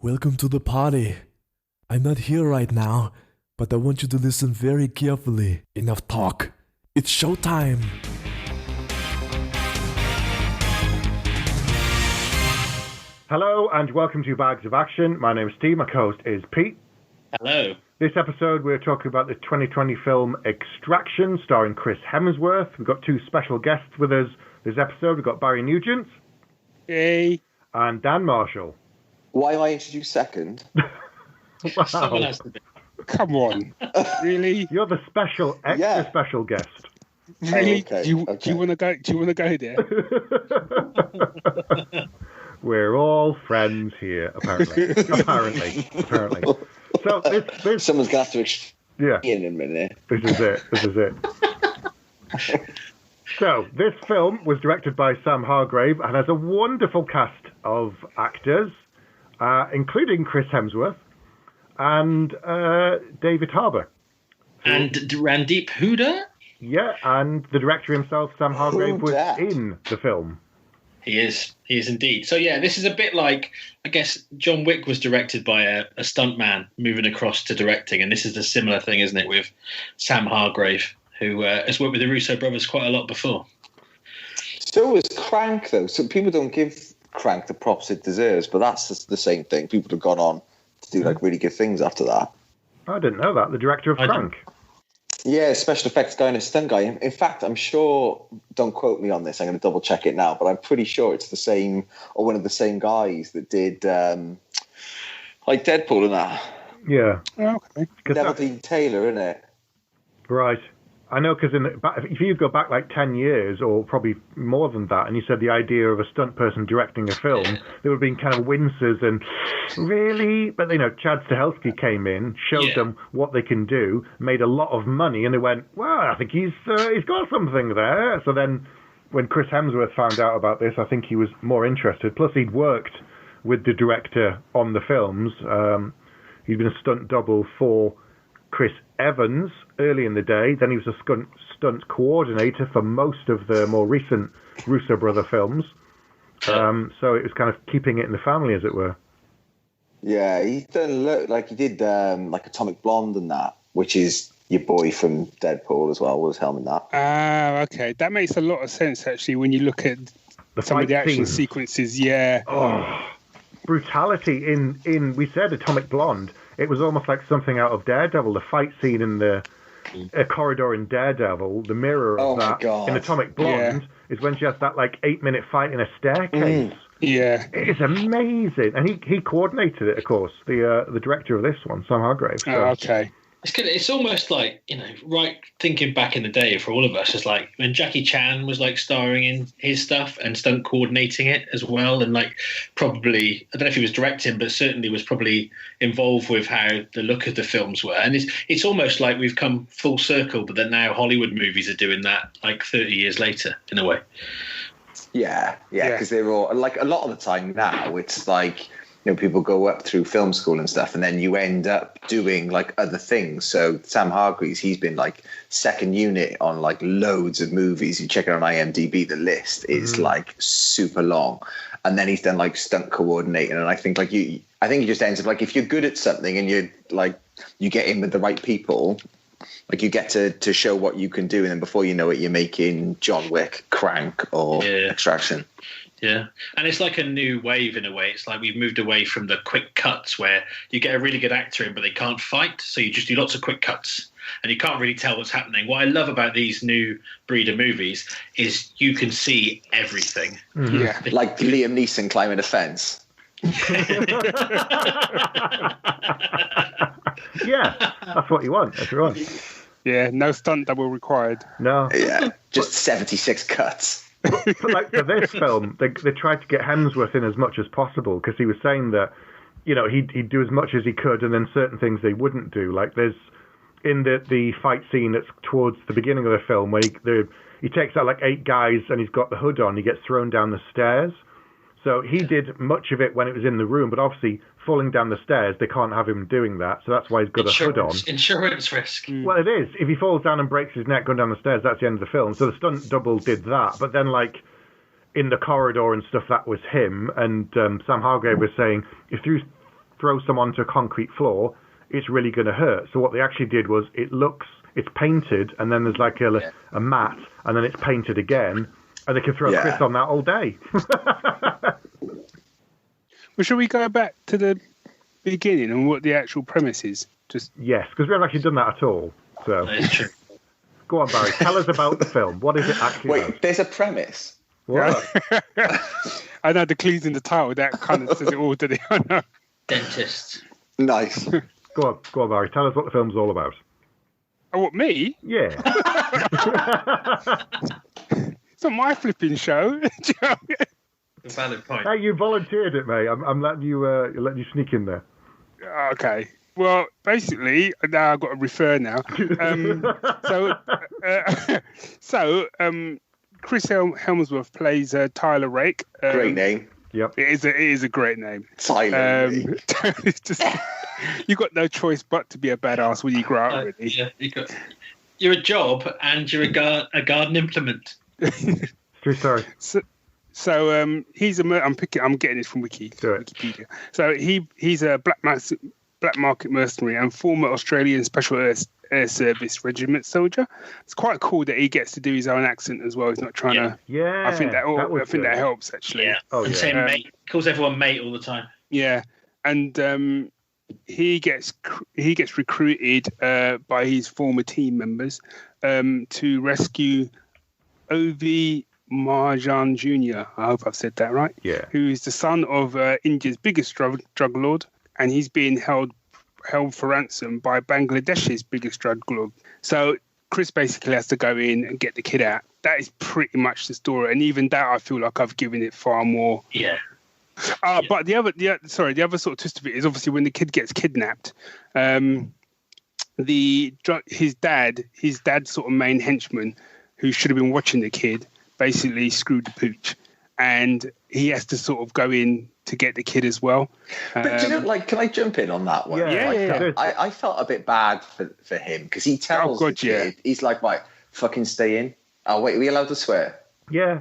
Welcome to the party. I'm not here right now, but I want you to listen very carefully. Enough talk. It's showtime. Hello and welcome to Bags of Action. My name is Steve, my co-host is Pete. Hello. This episode we're talking about the 2020 film Extraction, starring Chris Hemsworth. We've got two special guests with us this episode. We've got Barry Nugent. Hey. And Dan Marshall. Why am I introduced second? Wow. Someone has to be. Come on. Really? You're the extra special guest. Really? Okay, Do you okay. want to go? Do you want to go there? We're all friends here, apparently. apparently. So this Someone's gonna have to explain yeah, in a minute. this is it. So, this film was directed by Sam Hargrave and has a wonderful cast of actors, including Chris Hemsworth and David Harbour. And Randeep Hooda? Yeah, and the director himself, Sam Hargrave, was Hooda. in the film. He is indeed. So yeah, this is a bit like, I guess, John Wick was directed by a stuntman moving across to directing, and this is a similar thing, isn't it, with Sam Hargrave, who has worked with the Russo brothers quite a lot before. So was Crank, though. So people don't give Crank the props it deserves, but that's just the same thing. People have gone on to do like really good things after that. I didn't know that. The director of I Crank. Yeah, special effects guy and a stunt guy. In fact, I'm sure, don't quote me on this, I'm going to double check it now, but I'm pretty sure it's the same, or one of the same guys that did like Deadpool and that. Yeah. Oh, okay. Neville Dean Taylor, isn't it? Right. I know, because if you go back like 10 years, or probably more than that, and you said the idea of a stunt person directing a film, there would have been kind of winces and, really? But, Chad Stahelski came in, showed them what they can do, made a lot of money, and they went, well, I think he's got something there. So then, when Chris Hemsworth found out about this, I think he was more interested. Plus, he'd worked with the director on the films. He'd been a stunt double for Chris Evans early in the day. Then he was a stunt coordinator for most of the more recent Russo brother films. So it was kind of keeping it in the family, as it were. Yeah, he's done he did like Atomic Blonde and that, which is your boy from Deadpool as well, was helming that. Ah, okay. That makes a lot of sense, actually, when you look at some of the action sequences. Yeah. Oh, brutality in we said Atomic Blonde. It was almost like something out of Daredevil. The fight scene in the corridor in Daredevil, the mirror of that in Atomic Blonde is when she has that 8-minute fight in a staircase. Yeah. It is amazing, and he coordinated it, of course. The director of this one, Sam Hargrave. So. Oh, okay. It's good. It's almost like, right, thinking back in the day for all of us, it's like when Jackie Chan was starring in his stuff and stunt coordinating it as well, and probably, I don't know if he was directing, but certainly was probably involved with how the look of the films were. And it's almost like we've come full circle, but that now Hollywood movies are doing that 30 years later, in a way. Yeah, because they're all a lot of the time now. It's people go up through film school and stuff, and then you end up doing other things. So Sam Hargreaves, he's been second unit on loads of movies. You check it on IMDb, the list is super long. And then he's done stunt coordinating, and I think he just ends up if you're good at something and you get in with the right people. You get to show what you can do, and then before you know it, you're making John Wick, Crank, or Extraction. Yeah, and it's like a new wave in a way. It's like we've moved away from the quick cuts where you get a really good actor in, but they can't fight, so you just do lots of quick cuts, and you can't really tell what's happening. What I love about these new breed of movies is you can see everything. Mm-hmm. Yeah. Like Liam Neeson climbing a fence. Yeah, that's what you want. That's what you want. Yeah, no stunt double required. No. Yeah, just 76 cuts. But for this film, they tried to get Hemsworth in as much as possible, because he was saying that, he'd do as much as he could, and then certain things they wouldn't do. There's in the fight scene that's towards the beginning of the film where he takes out 8 guys and he's got the hood on. He gets thrown down the stairs. So he did much of it when it was in the room, but obviously falling down the stairs, they can't have him doing that. So that's why he's got a hood on. Insurance risk. Well, it is. If he falls down and breaks his neck going down the stairs, that's the end of the film. So the stunt double did that. But then, in the corridor and stuff, that was him. And Sam Hargrave was saying, if throw someone to a concrete floor, it's really going to hurt. So what they actually did was it's painted, and then there's like a mat, and then it's painted again, and they can throw Chris on that all day. Well, shall we go back to the beginning and what the actual premise is? Yes, because we haven't actually done that at all. So That is true. go on, Barry. Tell us about the film. What is it actually about? Wait, there's a premise. What? I know the clues in the title, that kind of says it all, doesn't it? I know. Dentist. Nice. Go on, Barry. Tell us what the film's all about. Oh, what, me? Yeah. It's not my flipping show. A valid point. Hey, you volunteered it, mate. I'm letting you sneak in there. Okay. Well, basically, now I've got to refer now. Chris Hemsworth plays Tyler Rake. Great name. Yep. It is a great name. Tyler. It's just, you got no choice but to be a badass when you grow up, really. Yeah, you're a job and you're a garden implement. True story. So he's I'm getting this from Wikipedia. So he's a black market mercenary and former Australian Special Air Service Regiment soldier. It's quite cool that he gets to do his own accent as well. He's not trying to. Yeah. I think that helps actually. Yeah. Oh, and saying mate, calls everyone mate all the time. Yeah, and he gets recruited by his former team members to rescue Ovi Marjan Jr. I hope I've said that right. Yeah. Who is the son of India's biggest drug lord, and he's being held for ransom by Bangladesh's biggest drug lord. So Chris basically has to go in and get the kid out. That is pretty much the story, and even that I feel like I've given it far more. Yeah. But the other sort of twist of it is obviously when the kid gets kidnapped, his dad's sort of main henchman, who should have been watching the kid, basically screwed the pooch, and he has to sort of go in to get the kid as well. But do you know, can I jump in on that one? Yeah. I felt a bit bad for him because he tells the kid, he's like, right, fucking stay in. Oh, wait, are we allowed to swear? Yeah.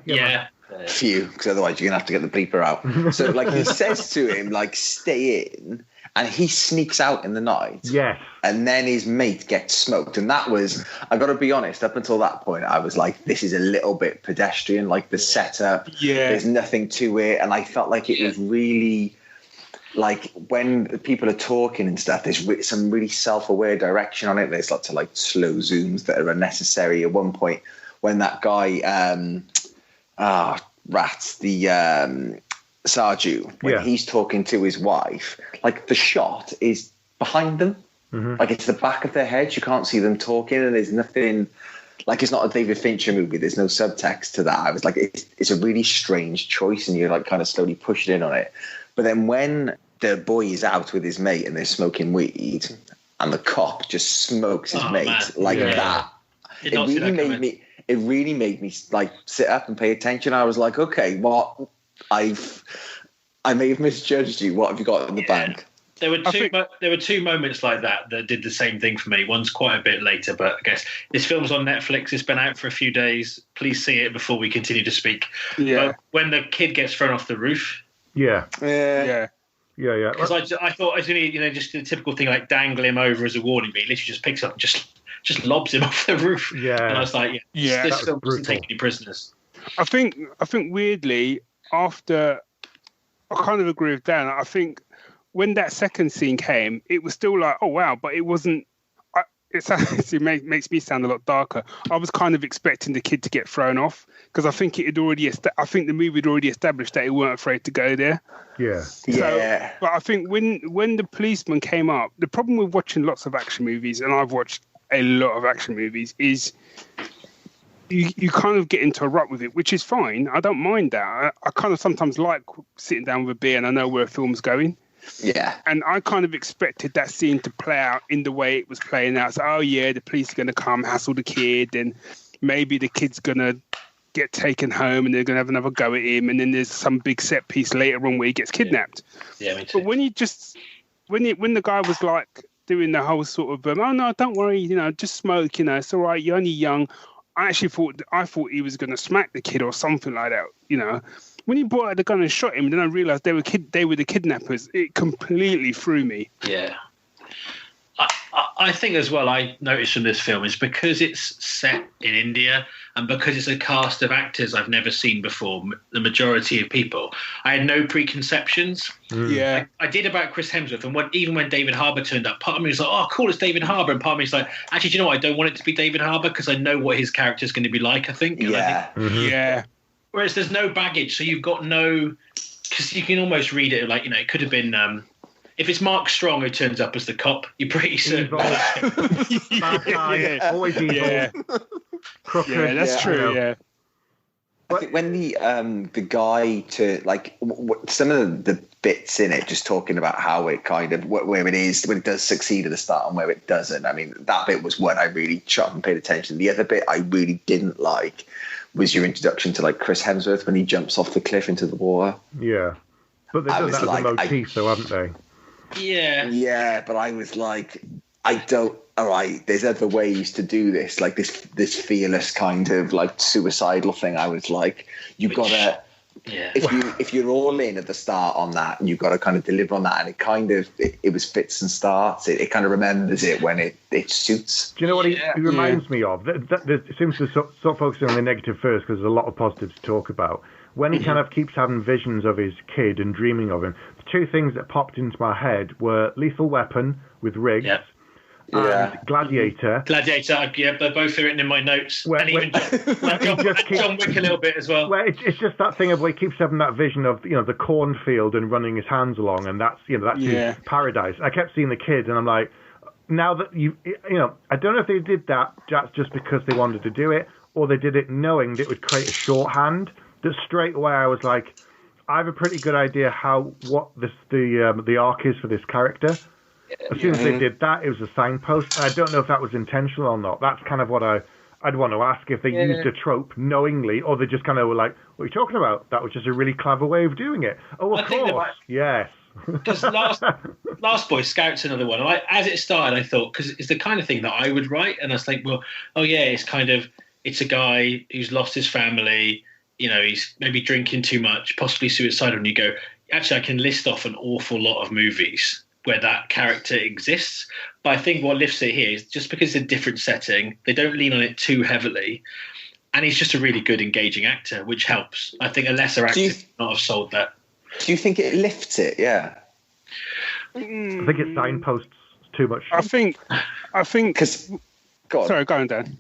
Phew, because otherwise you're going to have to get the bleeper out. So, he says to him, stay in, and he sneaks out in the night. Yes. And then his mate gets smoked. And that was, I got to be honest, up until that point, I was like, this is a little bit pedestrian, the setup. Yeah. There's nothing to it. And I felt like it was really, when people are talking and stuff, there's some really self-aware direction on it. There's lots of, slow zooms that are unnecessary. At one point, when that guy, the Sarju, when he's talking to his wife, the shot is behind them. Mm-hmm. It's the back of their heads. You can't see them talking, and there's nothing. It's not a David Fincher movie. There's no subtext to that. I was like, it's a really strange choice, and you're kind of slowly pushing in on it. But then when the boy is out with his mate and they're smoking weed, and the cop just smokes his mate that, it really made me sit up and pay attention. I was like, okay, what? I may have misjudged you. What have you got in the bank? There were two moments like that did the same thing for me. One's quite a bit later, but I guess this film's on Netflix. It's been out for a few days. Please see it before we continue to speak. Yeah. But when the kid gets thrown off the roof. Yeah. Because I thought I was only just the typical thing dangle him over as a warning, but he literally just picks up and just lobs him off the roof. Yeah. And I was like, this film doesn't take any prisoners. I think weirdly, after I kind of agree with Dan, I think when that second scene came, it was still like, oh wow, but it wasn't. It makes me sound a lot darker. I was kind of expecting the kid to get thrown off because I think it had already. I think the movie had already established that he weren't afraid to go there. Yeah. But I think when the policeman came up, the problem with watching lots of action movies, and I've watched a lot of action movies, is you kind of get into a rut with it, which is fine. I don't mind that. I kind of sometimes like sitting down with a beer and I know where a film's going. Yeah. And I kind of expected that scene to play out in the way it was playing out. So, the police are going to come hassle the kid, and maybe the kid's going to get taken home and they're going to have another go at him. And then there's some big set piece later on where he gets kidnapped. Yeah, me too. But when the guy was doing the whole sort of, oh no, don't worry, just smoke, it's all right, you're only young. I thought he was going to smack the kid or something like that, when he brought out the gun and shot him, then I realised they were the kidnappers. It completely threw me. Yeah. I think as well, I noticed from this film is because it's set in India and because it's a cast of actors I've never seen before, the majority of people, I had no preconceptions. Yeah. I did about Chris Hemsworth, and even when David Harbour turned up, part of me was like, oh, cool, it's David Harbour, and part of me was like, actually, do you know what? I don't want it to be David Harbour because I know what his character is going to be like, I think. Yeah. Yeah. Whereas there's no baggage, so you've got no... Because you can almost read it like, it could have been... if it's Mark Strong who turns up as the cop, you're pretty certain. Always evil. Yeah. Crooked. Yeah, that's true. Yeah. I think when the guy to like some of the bits in it, just talking about how it kind of where it is when it does succeed at the start and where it doesn't. I mean, that bit was what I really shot and paid attention. The other bit I really didn't like was your introduction to like Chris Hemsworth when he jumps off the cliff into the water. Yeah, but they've done that as a motif, though, haven't they? Yeah. Yeah, but I was like, all right, there's other ways to do this, like this fearless kind of like suicidal thing. I was like, if you're all in at the start on that, you've got to kind of deliver on that, and it was fits and starts. It kind of remembers it when it suits. Do you know what he reminds me of? It seems to sort of focus on the negative first because there's a lot of positives to talk about. When he kind of keeps having visions of his kid and dreaming of him, the two things that popped into my head were Lethal Weapon with Riggs and Gladiator. Gladiator, yeah, they're both written in my notes. And even John Wick a little bit as well. Well, it's just that thing of where he keeps having that vision of the cornfield and running his hands along, and that's his paradise. I kept seeing the kid, and I'm like, now that I don't know if they did that just because they wanted to do it, or they did it knowing that it would create a shorthand. That straight away I was like, I have a pretty good idea what the arc is for this character. As soon as they did that, it was a signpost. I don't know if that was intentional or not. That's kind of what I'd want to ask, if they used a trope knowingly, or they just kind of were like, what are you talking about? That was just a really clever way of doing it. Oh, of course. Yes. Because Last Boy Scout's another one. As it started, I thought, because it's the kind of thing that I would write, and I was like, well, oh yeah, it's a guy who's lost his family. He's maybe drinking too much, possibly suicidal. And you go, actually, I can list off an awful lot of movies where that character exists. But I think what lifts it here is just because it's a different setting, they don't lean on it too heavily. And he's just a really good, engaging actor, which helps. I think a lesser actor would not have sold that. Do you think it lifts it? Yeah. I think it signposts too much. I think because... Sorry, go on, Dan.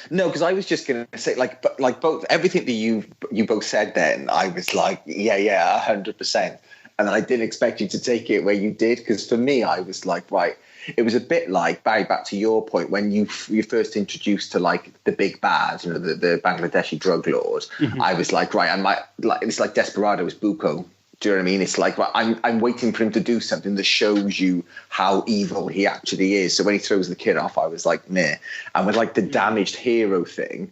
No, because I was just going to say, like both everything that you both said. Then I was like, yeah, 100%. And then I didn't expect you to take it where you did, because for me, I was like, right. It was a bit like, Barry, back to your point, when you first introduced to like the big bad, the Bangladeshi drug lord. Mm-hmm. I was like, right, it's like Desperado's Buko. Do you know what I mean? It's like, well, I'm waiting for him to do something that shows you how evil he actually is. So when he throws the kid off, I was like, meh. And with like the damaged hero thing,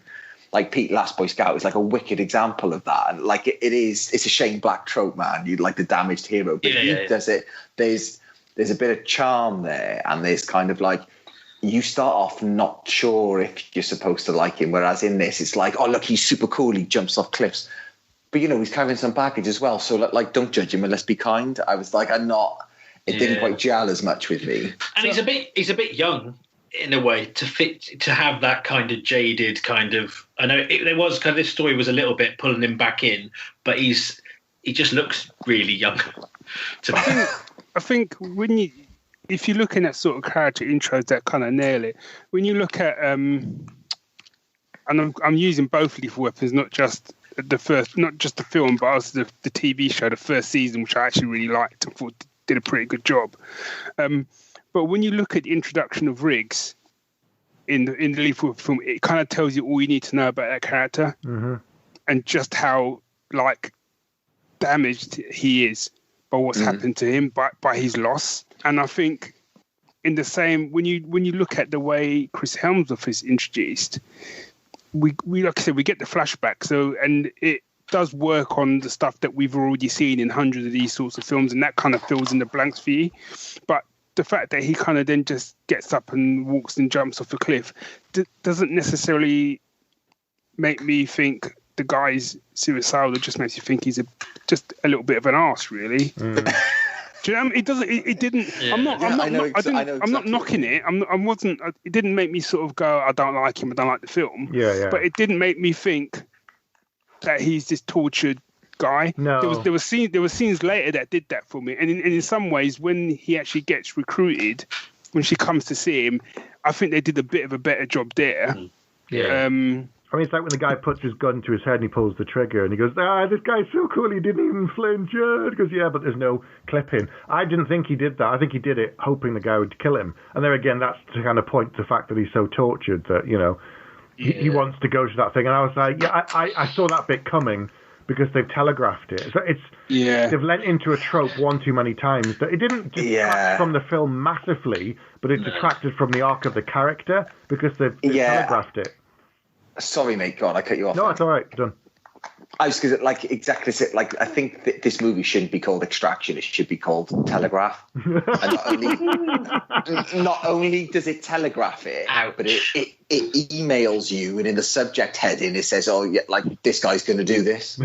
like Pete Last Boy Scout is like a wicked example of that. And like it's a Shane Black trope, man. You'd like the damaged hero, but he does it. There's a bit of charm there, and there's kind of like, you start off not sure if you're supposed to like him. Whereas in this, it's like, oh look, he's super cool. He jumps off cliffs. But, he's carrying some baggage as well. So, like, don't judge him and let's be kind. I was like, it didn't quite gel as much with me. And he's a bit young in a way to have that kind of jaded kind of, I know there was kind of, this story was a little bit pulling him back in, but he just looks really young to me. I think if you're looking at sort of character intros that kind of nail it, when you look at, and I'm using both Lethal Weapons, not just the film, but also the TV show, the first season, which I actually really liked and thought did a pretty good job. But when you look at the introduction of Riggs in the Lethal Weapon film, it kind of tells you all you need to know about that character, and just how like damaged he is by what's happened to him, by his loss. And I think in the same, when you look at the way Chris Hemsworth is introduced, we like I said, we get the flashback. So, and it does work on the stuff that we've already seen in hundreds of these sorts of films, and that kind of fills in the blanks for you. But the fact that he kind of then just gets up and walks and jumps off a cliff doesn't necessarily make me think the guy's suicidal just makes you think he's just a little bit of an arse, really. Do you know what I mean? It doesn't. It didn't. Yeah. I'm not knocking it. I wasn't. It didn't make me sort of go, I don't like him. I don't like the film. Yeah. But it didn't make me think that he's this tortured guy. No. There were scenes later that did that for me. And in some ways, when he actually gets recruited, when she comes to see him, I think they did a bit of a better job there. Yeah. I mean, it's like when the guy puts his gun to his head and he pulls the trigger and he goes, this guy's so cool, he didn't even flinch. He goes, yeah, but there's no clipping. I didn't think he did that. I think he did it hoping the guy would kill him. And there again, that's to kind of point to the fact that he's so tortured that, he wants to go to that thing. And I was like, I saw that bit coming because they've telegraphed it. So they've lent into a trope one too many times. That it didn't detract from the film massively, but it detracted from the arc of the character because they've telegraphed it. Sorry, mate. God, I cut you off. No, it's all right. Done. I was because I think that this movie shouldn't be called Extraction. It should be called Telegraph. And not only does it telegraph it, but it emails you, and in the subject heading it says, "Oh, yeah, like this guy's going to do this."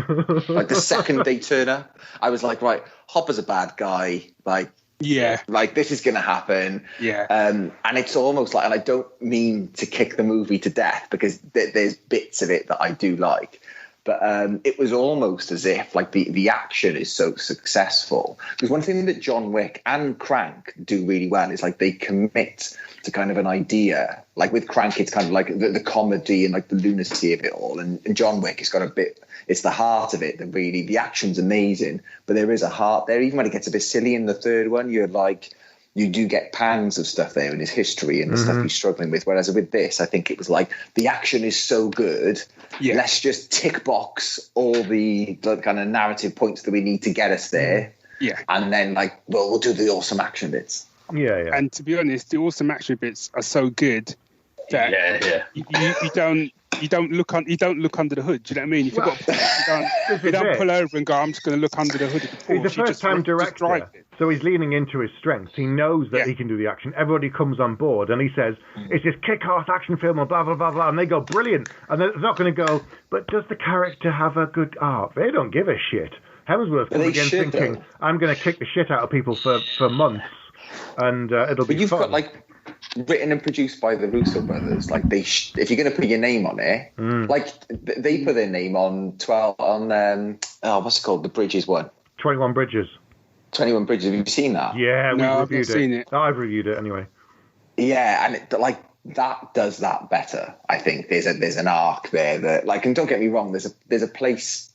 Like the second they turn up, I was like, right, Hopper's a bad guy. Like this is going to happen. And it's almost like, and I don't mean to kick the movie to death because there's bits of it that I do like, but it was almost as if like the action is so successful. Because one thing that John Wick and Crank do really well is like they commit to kind of an idea. Like with Crank, it's kind of like the comedy and like the lunacy of it all, and John Wick has got a bit. It's the heart of it that really, the action's amazing, but there is a heart there. Even when it gets a bit silly in the third one, you do get pangs of stuff there in his history and the stuff he's struggling with. Whereas with this, I think it was like the action is so good. Yeah. Let's just tick box all the kind of narrative points that we need to get us there. Yeah. And then we'll do the awesome action bits. Yeah. And to be honest, the awesome action bits are so good that you don't look under the hood. Do you know what I mean? You don't pull over and go, I'm just going to look under the hood of the Porsche. He's a first-time director, so he's leaning into his strengths. He knows that he can do the action. Everybody comes on board, and he says, it's this kick-ass action film, and blah, blah, blah, blah, and they go, brilliant. And they're not going to go, but does the character have a good arc? They don't give a shit. Hemsworth comes again thinking, I'm going to kick the shit out of people for months, and it'll be fun. Got, written and produced by the Russo brothers, if you're going to put your name on it, they put their name on what's it called? The Bridges one. 21 Bridges. 21 Bridges. Have you seen that? Yeah, I've not seen it. No, I've reviewed it anyway. Yeah, and that does that better. I think there's an arc there that and don't get me wrong, there's a place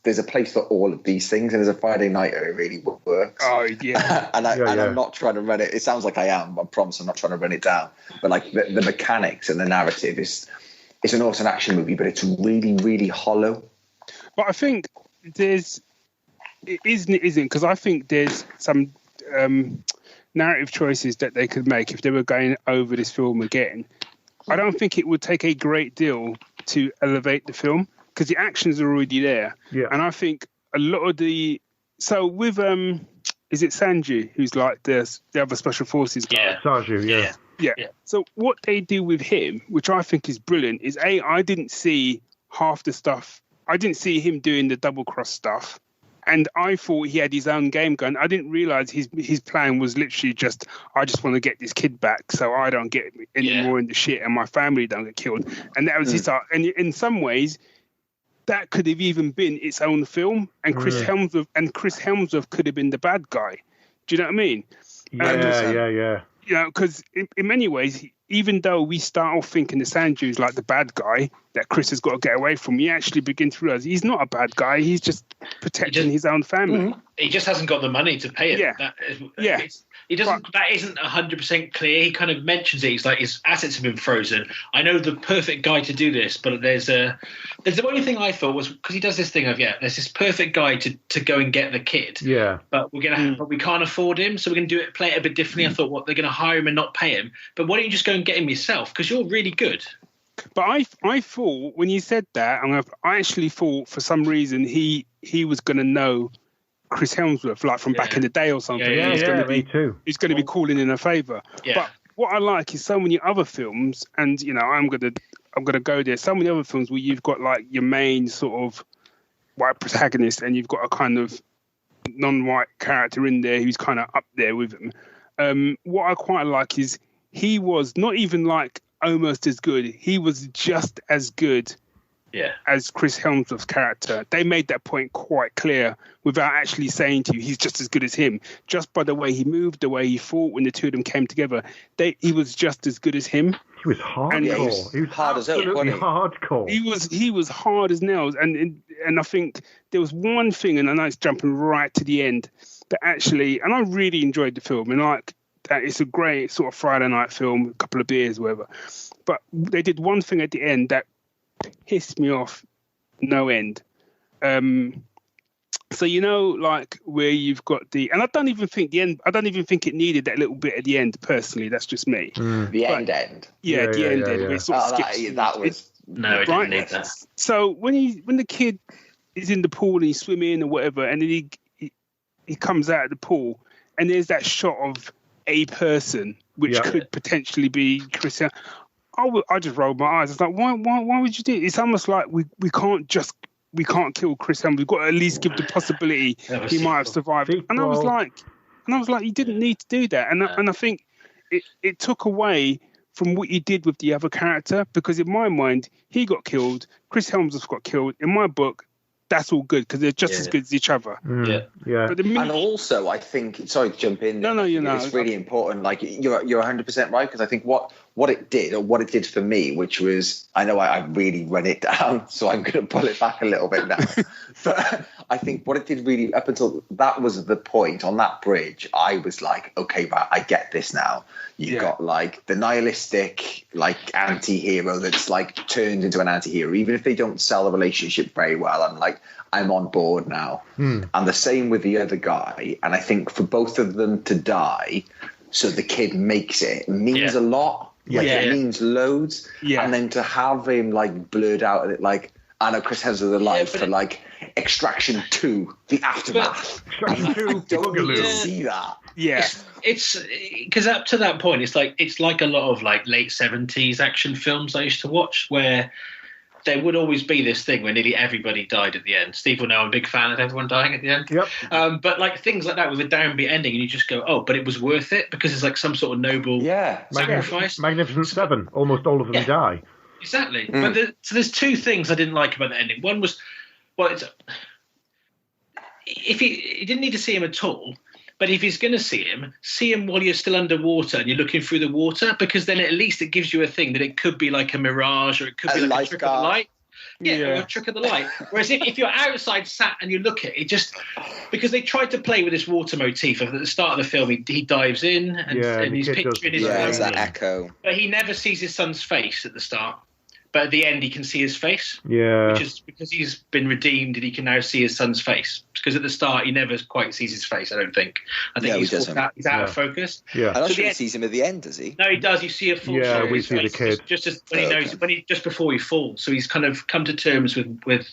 for all of these things, and there's a Friday Nighter, it really works. Oh yeah. and I'm not trying to run it. It sounds like I am. I promise I'm not trying to run it down. But the mechanics and the narrative it's an awesome action movie, but it's really, really hollow. But I think it isn't because I think there's some narrative choices that they could make if they were going over this film again. I don't think it would take a great deal to elevate the film because the actions are already there. Yeah. And I think a lot of with is it Sanju who's like the other special forces guy? Yeah. Sanju, yeah. So what they do with him, which I think is brilliant, is I didn't see half the stuff. I didn't see him doing the double cross stuff. And I thought he had his own game going. I didn't realize his plan was literally I just want to get this kid back so I don't get any more in the shit and my family don't get killed. And that was his art. And in some ways, that could have even been its own film. And Chris Hemsworth could have been the bad guy. Do you know what I mean? Yeah. Because in many ways, even though we start off thinking the Sanju is like the bad guy that Chris has got to get away from, we actually begin to realize he's not a bad guy. He's just protecting his own family. He just hasn't got the money to pay him. He doesn't. That isn't 100% clear. He kind of mentions it. He's like, his assets have been frozen. I know the perfect guy to do this, but there's the only thing I thought was because he does this thing of there's this perfect guy to go and get the kid. Yeah. But but we can't afford him, so we're gonna play it a bit differently. I thought, they're gonna hire him and not pay him. But why don't you just go and get him yourself? Because you're really good. But I thought when you said that, I actually thought for some reason he was gonna know Chris Hemsworth, from back in the day or something. Me too. He's going to be calling in a favour. Yeah. But what I like is so many other films, and I'm gonna go there. So many other films where you've got your main sort of white protagonist, and you've got a kind of non-white character in there who's kind of up there with him. What I quite like is he was not even like almost as good. He was just as good as Chris Hemsworth's character. They made that point quite clear without actually saying to you he's just as good as him. Just by the way he moved, the way he fought when the two of them came together, he was just as good as him. He was hardcore. He was hard as hell, wasn't he? Hardcore. He was hard as nails. And I think there was one thing, and I know it's jumping right to the end, that actually, and I really enjoyed the film, and like that, it's a great sort of Friday night film, a couple of beers, whatever. But they did one thing at the end that pissed me off no end. So like where you've got and I don't even think it needed that little bit at the end. Personally, that's just me. The end. Yeah, the end. Where it sort of skips. It didn't need that. So when the kid is in the pool and he's swimming or whatever, and then he comes out of the pool, and there's that shot of a person which could potentially be Chris. I just rolled my eyes. I was like, why would you do it? It's almost like we can't kill Chris Hemsworth. We've got to at least give the possibility he might have survived. And I was like, you didn't need to do that. And I think it took away from what you did with the other character, because in my mind, he got killed, Chris Hemsworth got killed. In my book, that's all good because they're just as good as each other. Yeah. But and also, I think, sorry to jump in. No, it's really important. Like you're 100% right, because I think what it did for me, which was, I know I really run it down, so I'm going to pull it back a little bit now. But I think what it did really, up until that was the point on that bridge, I was like, okay, right, I get this now. You've got like the nihilistic, like anti-hero that's like turned into an anti-hero, even if they don't sell the relationship very well. I'm on board now. And the same with the other guy. And I think for both of them to die, so the kid makes it, means a lot. It means loads. And then to have him like blurred out, like, I know Chris Hemsworth alive for like Extraction 2, the aftermath. Extraction 2, don't need to see that. Yeah, it's because up to that point, it's like a lot of like late 70s action films I used to watch, where there would always be this thing where nearly everybody died at the end. Steve will know I'm a big fan of everyone dying at the end. Yep. But like things like that with a downbeat ending, and you just go, oh, but it was worth it because it's like some sort of noble sacrifice. Magnificent Seven, almost all of them die. Exactly. But so there's two things I didn't like about the ending. One was, if he didn't need to see him at all. But if he's going to see him while you're still underwater and you're looking through the water, because then at least it gives you a thing that it could be like a mirage, or it could be like a trick of the light. Or a trick of the light. Whereas if you're outside sat and you look at it, just because they tried to play with this water motif at the start of the film, he dives in and he's picturing his it's that echo. But he never sees his son's face at the start. But at the end, he can see his face. Yeah. Which is because he's been redeemed and he can now see his son's face. Because at the start, he never quite sees his face, I don't think. I think he's out of focus. Yeah. I'm not sure he sees him at the end, does he? No, he does. You see a full shot of his face. The kid. Just just before he falls. So he's kind of come to terms with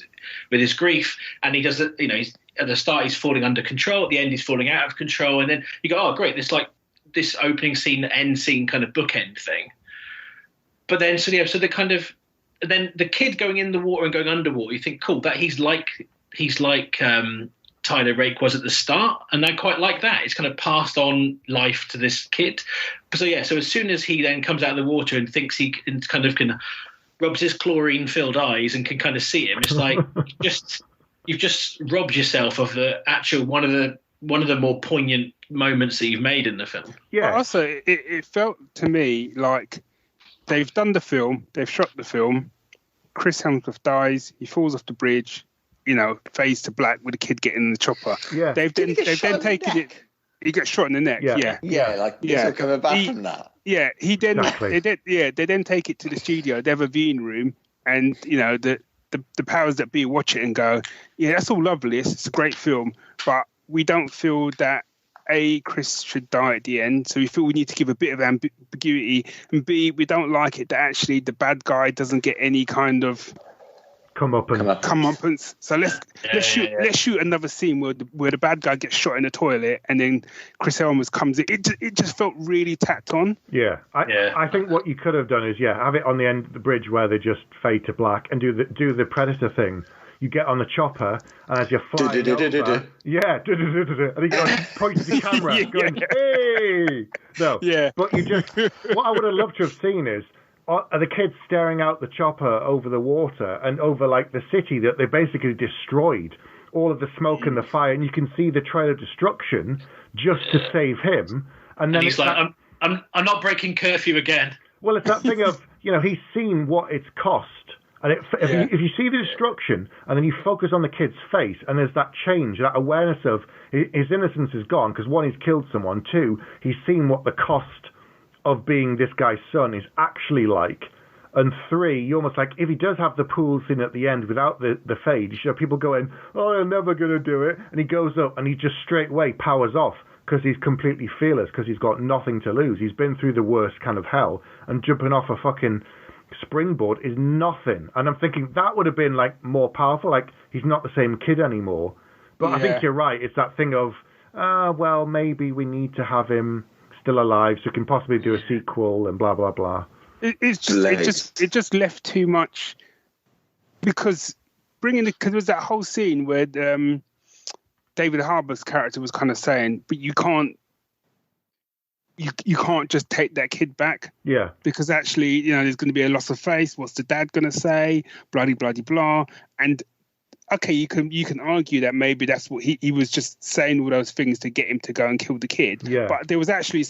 his grief. And he does it, he's, at the start, he's falling under control. At the end, he's falling out of control. And then you go, oh, great. This opening scene, end scene kind of bookend thing. But then, so the kind of, then the kid going in the water and going underwater, you think, cool, that he's like Tyler Rake was at the start, and I quite like that. It's kind of passed on life to this kid. So as soon as he then comes out of the water and thinks he can rubs his chlorine-filled eyes and can kind of see him, it's like you've just robbed yourself of the actual one of the more poignant moments that you've made in the film. Yeah. But also, it felt to me like they've done the film, they've shot the film. Chris Hemsworth dies, he falls off the bridge, fades to black with the kid getting in the chopper. Yeah. They've then taken it. He gets shot in the neck. Yeah, coming back from that. Yeah, he then exactly. they then take it to the studio. They have a viewing room, and the powers that be watch it and go, yeah, that's all lovely. It's a great film, but we don't feel that Chris should die at the end, so we feel we need to give a bit of ambiguity, and B, we don't like it that actually the bad guy doesn't get any kind of comeuppance. So let's shoot another scene where the bad guy gets shot in the toilet, and then Chris Hemsworth comes in. It just felt really tacked on. Yeah, I think what you could have done is have it on the end of the bridge where they just fade to black and do the Predator thing. you get on the chopper, and as you're flying over, and he goes, points to the camera, going, hey! No, but what I would have loved to have seen is, are the kids staring out the chopper over the water and over, like, the city that they basically destroyed, all of the smoke and the fire, and you can see the trail of destruction just to save him. And then he's like, I'm not breaking curfew again. Well, it's that thing of, he's seen what it's cost. And if you see the destruction and then you focus on the kid's face and there's that change, that awareness of his innocence is gone because, one, he's killed someone, two, he's seen what the cost of being this guy's son is actually like, and three, you almost like, if he does have the pool scene at the end without the fade, you show people going, oh, I'm never going to do it, and he goes up and he just straight away powers off because he's completely fearless, because he's got nothing to lose. He's been through the worst kind of hell, and jumping off a fucking springboard is nothing. And I'm thinking that would have been, like, more powerful. Like, he's not the same kid anymore. But I think you're right. It's that thing of, well, maybe we need to have him still alive so we can possibly do a sequel and blah, blah, blah. It just left too much, because there was that whole scene where David Harbour's character was kind of saying, but you can't just take that kid back. Yeah. Because actually, there's going to be a loss of face. What's the dad going to say? Bloody, bloody, blah. And okay, you can argue that maybe that's what he was just saying all those things to get him to go and kill the kid. Yeah. But there was actually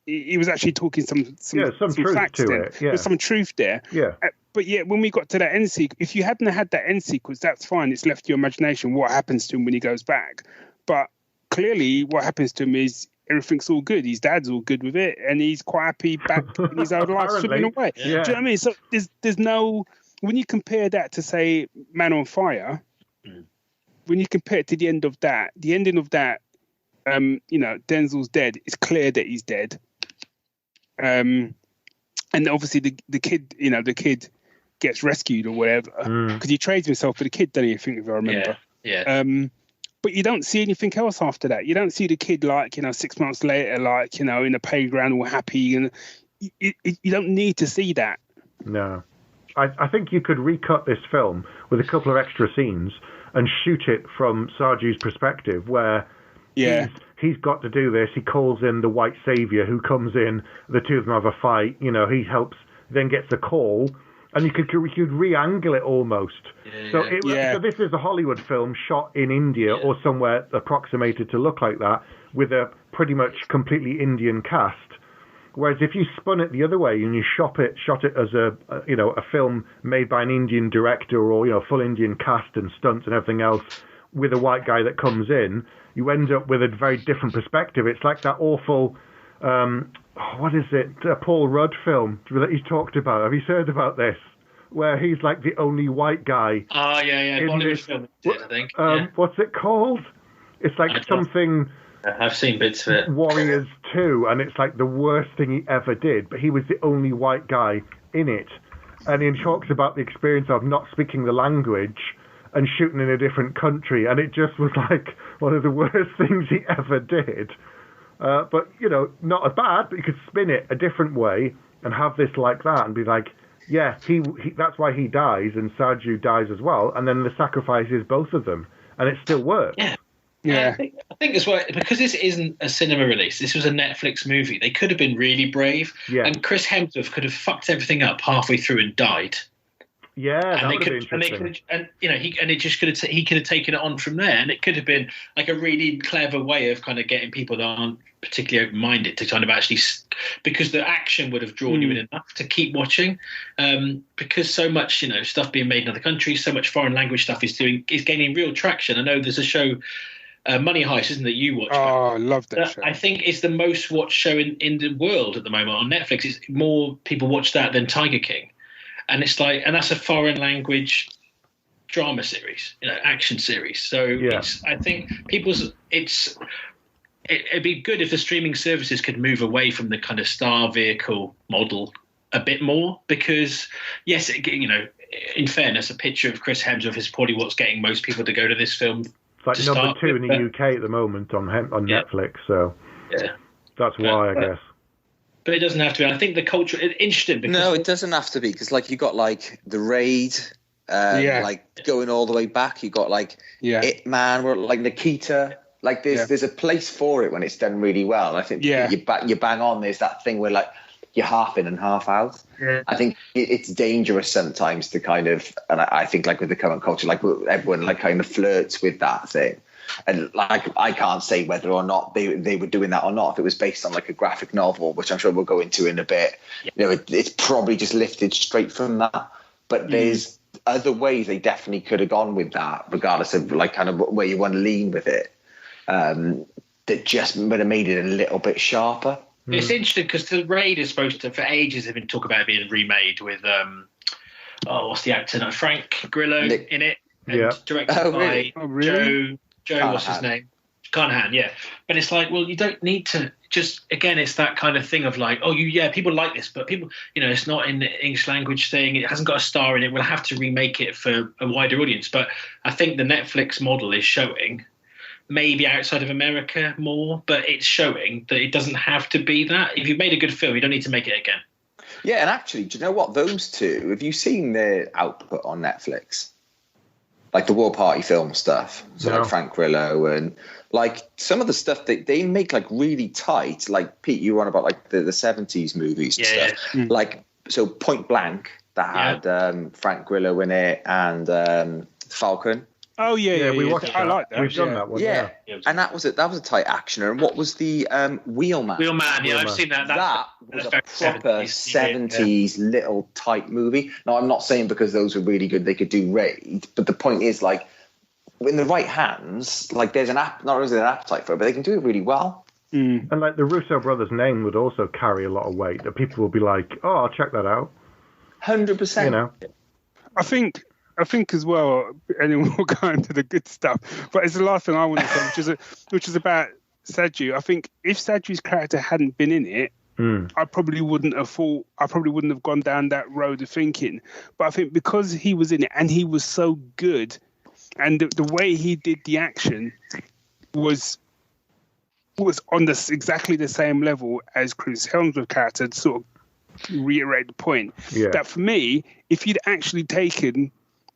he was actually talking some truth facts to it. Yeah. There's some truth there. Yeah. But when we got to that end sequence, if you hadn't had that end sequence, that's fine. It's left to your imagination what happens to him when he goes back. But clearly, what happens to him is everything's all good. His dad's all good with it, and he's quite happy back in his old life swimming away. Yeah. Do you know what I mean? So there's no, when you compare that to, say, Man on Fire, when you compare it to the ending of that, Denzel's dead. It's clear that he's dead. And obviously the kid gets rescued or whatever, because he trades himself for the kid, doesn't he? I think, if I remember. Yeah. But you don't see anything else after that. You don't see the kid, 6 months later, in the playground all happy, and you don't need to see that. No. I think you could recut this film with a couple of extra scenes and shoot it from Sarju's perspective, where he's got to do this. He calls in the white savior who comes in. The two of them have a fight. He helps, then gets a call, and you could re-angle it almost. So this is a Hollywood film shot in India or somewhere approximated to look like that, with a pretty much completely Indian cast. Whereas if you spun it the other way and you shot it as a film made by an Indian director, or full Indian cast and stunts and everything else, with a white guy that comes in, you end up with a very different perspective. It's like that awful, what is it, Paul Rudd film that he's talked about. Have you heard about this? Where he's like the only white guy. Oh, yeah. Bollywood film, I think. What's it called? It's like something... I've seen bits of it. Warriors 2, and it's like the worst thing he ever did, but he was the only white guy in it. And he talks about the experience of not speaking the language and shooting in a different country, and it just was like one of the worst things he ever did. But, not as bad, but you could spin it a different way and have this like that and be like, yeah, he that's why he dies, and Sarju dies as well, and then the sacrifice is both of them, and it still works. Yeah. I think as well, because this isn't a cinema release, this was a Netflix movie, they could have been really brave, and Chris Hemsworth could have fucked everything up halfway through and died. Yeah, that would have been interesting. He could have taken it on from there, and it could have been like a really clever way of kind of getting people that aren't particularly open-minded to kind of actually, because the action would have drawn you in enough to keep watching, because so much stuff being made in other countries, so much foreign language stuff is gaining real traction. I know there's a show, Money Heist, isn't it, you watch? Oh, I love that show. I think it's the most watched show in the world at the moment on Netflix. It's more people watch that than Tiger King. And it's like, and that's a foreign language drama series, action series. So I think it'd be good if the streaming services could move away from the kind of star vehicle model a bit more, because yes, in fairness, a picture of Chris Hemsworth is probably what's getting most people to go to this film. It's like number 2 in the UK at the moment on Netflix. So that's why, I guess. But it doesn't have to be. I think the culture is interesting because... No, it doesn't have to be, because you got The Raid, like going all the way back. You got like It Man, or like Nikita. Like there's a place for it when it's done really well. I think you bang on. There's that thing where like you're half in and half out. Yeah. I think it's dangerous sometimes to kind of, and I think like with the current culture, like everyone like kind of flirts with that thing. And like I can't say whether or not they were doing that or not. If it was based on like a graphic novel, which I'm sure we'll go into in a bit, it's probably just lifted straight from that. But there's other ways they definitely could have gone with that, regardless of like kind of where you want to lean with it. That just would have made it a little bit sharper. It's interesting because the Raid is supposed to, for ages, have been talking about it being remade with what's the actor now? Frank Grillo in it, and directed by Joe. What's his name? Carnahan. Yeah, but it's like, well, you don't need to. Just again, it's that kind of thing of like, people like this, but people, it's not in the English language thing. It hasn't got a star in it. We'll have to remake it for a wider audience. But I think the Netflix model is showing. Maybe outside of America more, but it's showing that it doesn't have to be that. If you've made a good film, you don't need to make it again. Yeah, and actually, do you know what? Those two, have you seen their output on Netflix? Like the War Party film stuff. So like Frank Grillo and like some of the stuff they make like really tight. Like Pete, you were on about like the 70s movies and stuff. Yeah. Like, so Point Blank, that had Frank Grillo in it and Falcon. Oh yeah, we watched that. I like that. We've done that one. Yeah. And that was a tight actioner. And what was the Wheelman? Wheelman, I've seen that. That was a proper 70s little tight movie. Now I'm not saying because those were really good they could do Raid, but the point is like in the right hands, like there's not only an appetite for it, but they can do it really well. And like the Russo brothers' name would also carry a lot of weight. That people will be like, "Oh, I'll check that out." 100%. I think as well, and we'll go into the good stuff, but it's the last thing I want to say, which is about Sadhu. I think if Sadhu's character hadn't been in it, I probably wouldn't have gone down that road of thinking. But I think because he was in it and he was so good, and the way he did the action was on this exactly the same level as Chris Hemsworth's character, to sort of reiterate the point. Yeah. That for me, if you'd actually taken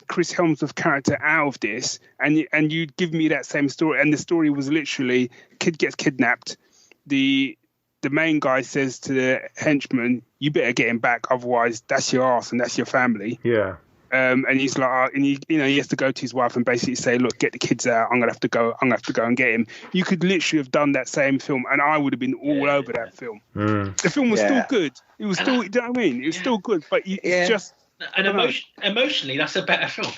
Chris Hemsworth's character out of this and you'd give me that same story, and the story was literally kid gets kidnapped, the main guy says to the henchman, you better get him back, otherwise that's your ass and that's your family. And he's like, and he has to go to his wife and basically say, look, get the kids out, I'm gonna have to go and get him. You could literally have done that same film and I would have been all over that film. The film was still good. It was still, you know what I mean? It was still good, but it's just. And emotionally, that's a better film.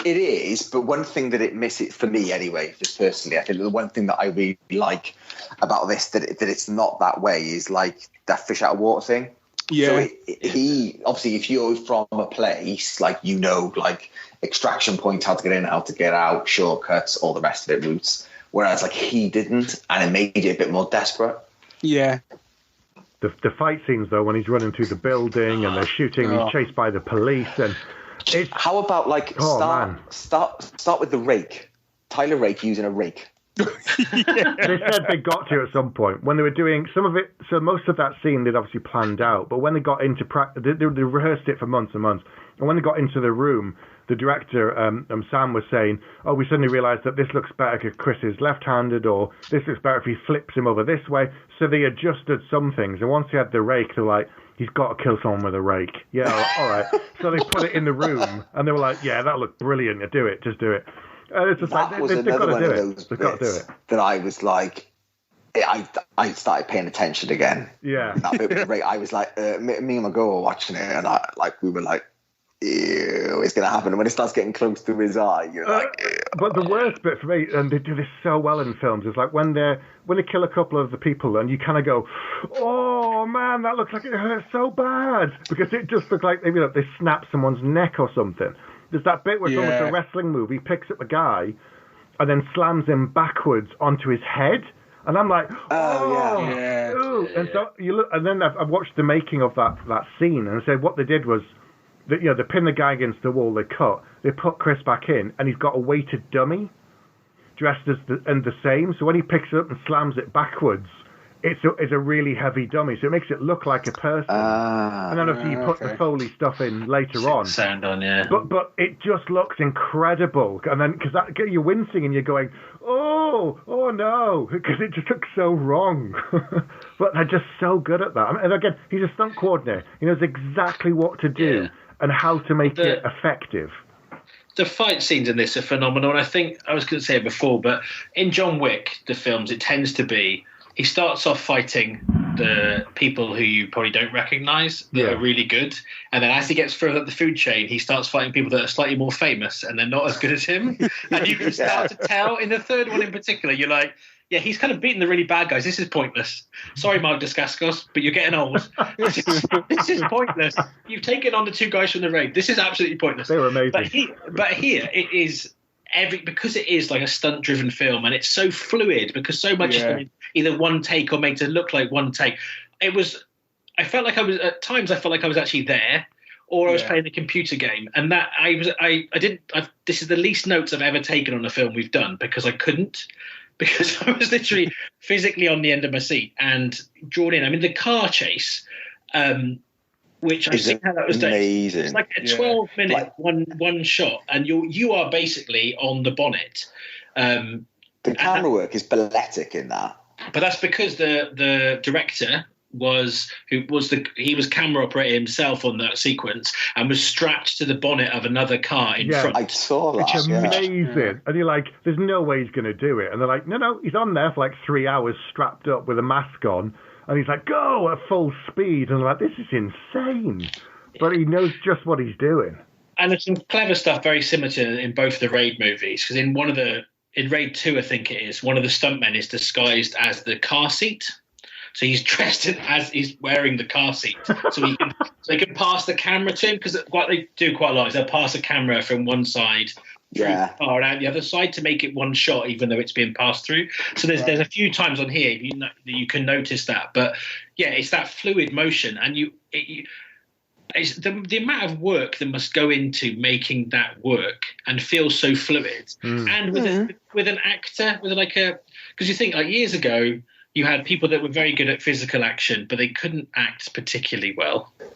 It is, but one thing that it misses, for me anyway, just personally, I think the one thing that I really like about this, that it's not that way, is like that fish out of water thing. Yeah. So he, obviously, if you're from a place, like, like extraction points, how to get in, how to get out, shortcuts, all the rest of it, routes. Whereas, like, he didn't, and it made it a bit more desperate. Yeah. The fight scenes, though, when he's running through the building and they're shooting, he's chased by the police, and how about like start with the rake, Tyler Rake using a rake. They said they got to at some point when they were doing some of it. So most of that scene they'd obviously planned out, but when they got into practice, they rehearsed it for months and months. And when they got into the room, the director, Sam, was saying, "Oh, we suddenly realised that this looks better because Chris is left-handed, or this looks better if he flips him over this way." So they adjusted some things, and once he had the rake, they were like, "He's got to kill someone with a rake." Yeah, all right. So they put it in the room, and they were like, "Yeah, that looked brilliant. Do it, just do it." And it's just that like was they've got to do it. They've got to do it. That I was like, I started paying attention again. Yeah. That bit with the rake, I was like, me and my girl were watching it, and we were like, ew, it's going to happen. And when it starts getting close to his eye, you're like, ew. But the worst bit for me, and they do this so well in films, is like when they kill a couple of the people and you kind of go, oh man, that looks like it hurts so bad. Because it just looks like they snap someone's neck or something. There's that bit where it's almost a wrestling move. He picks up a guy and then slams him backwards onto his head. And I'm like, ooh. And so you look, and then I've watched the making of that scene, and I said what they did was, they pin the guy against the wall, they put Chris back in, and he's got a weighted dummy dressed as the same. So when he picks it up and slams it backwards, it's a really heavy dummy, so it makes it look like a person. And then obviously you put the Foley stuff in later on. Sound on, yeah. But it just looks incredible. And then, because you're wincing and you're going, oh no, because it just looks so wrong. But they're just so good at that. I mean, and again, he's a stunt coordinator. He knows exactly what to do and how to make it effective. The fight scenes in this are phenomenal. And I think, I was going to say it before, but in John Wick, the films, it tends to be, he starts off fighting the people who you probably don't recognise that are really good. And then as he gets further up the food chain, he starts fighting people that are slightly more famous and they're not as good as him. And you can start to tell, in the third one in particular, you're like, yeah, he's kind of beating the really bad guys. This is pointless. Sorry, Mark Dacascos, but you're getting old. This is pointless. You've taken on the two guys from the raid. This is absolutely pointless. They were amazing. But here, it is... because it is like a stunt-driven film and it's so fluid because so much is either one take or made to look like one take. I felt like I was actually there, or I was playing a computer game, and that this is the least notes I've ever taken on a film we've done because I couldn't, because I was literally physically on the end of my seat and drawn in. I mean, the car chase, which I think how that was done. Amazing. It's like a 12-minute one shot, and you are basically on the bonnet. The camera work is balletic in that. But that's because the director was camera operator himself on that sequence and was strapped to the bonnet of another car in front. I saw that. It's amazing. Yeah. And you're like, there's no way he's going to do it. And they're like, no, he's on there for like 3 hours strapped up with a mask on. And he's like, go at full speed. And I'm like, this is insane. But he knows just what he's doing. And there's some clever stuff very similar to in both the Raid movies. Because in Raid 2, I think it is, one of the stuntmen is disguised as the car seat. So he's dressed as he's wearing the car seat. So he can pass the camera to him. Because what they do quite a lot is they'll pass a camera from one side through the car and out the other side to make it one shot, even though it's being passed through. So there's a few times on here that you can notice that. But yeah, it's that fluid motion, and it's the amount of work that must go into making that work and feel so fluid. And with an actor, because you think like years ago you had people that were very good at physical action, but they couldn't act particularly well. Do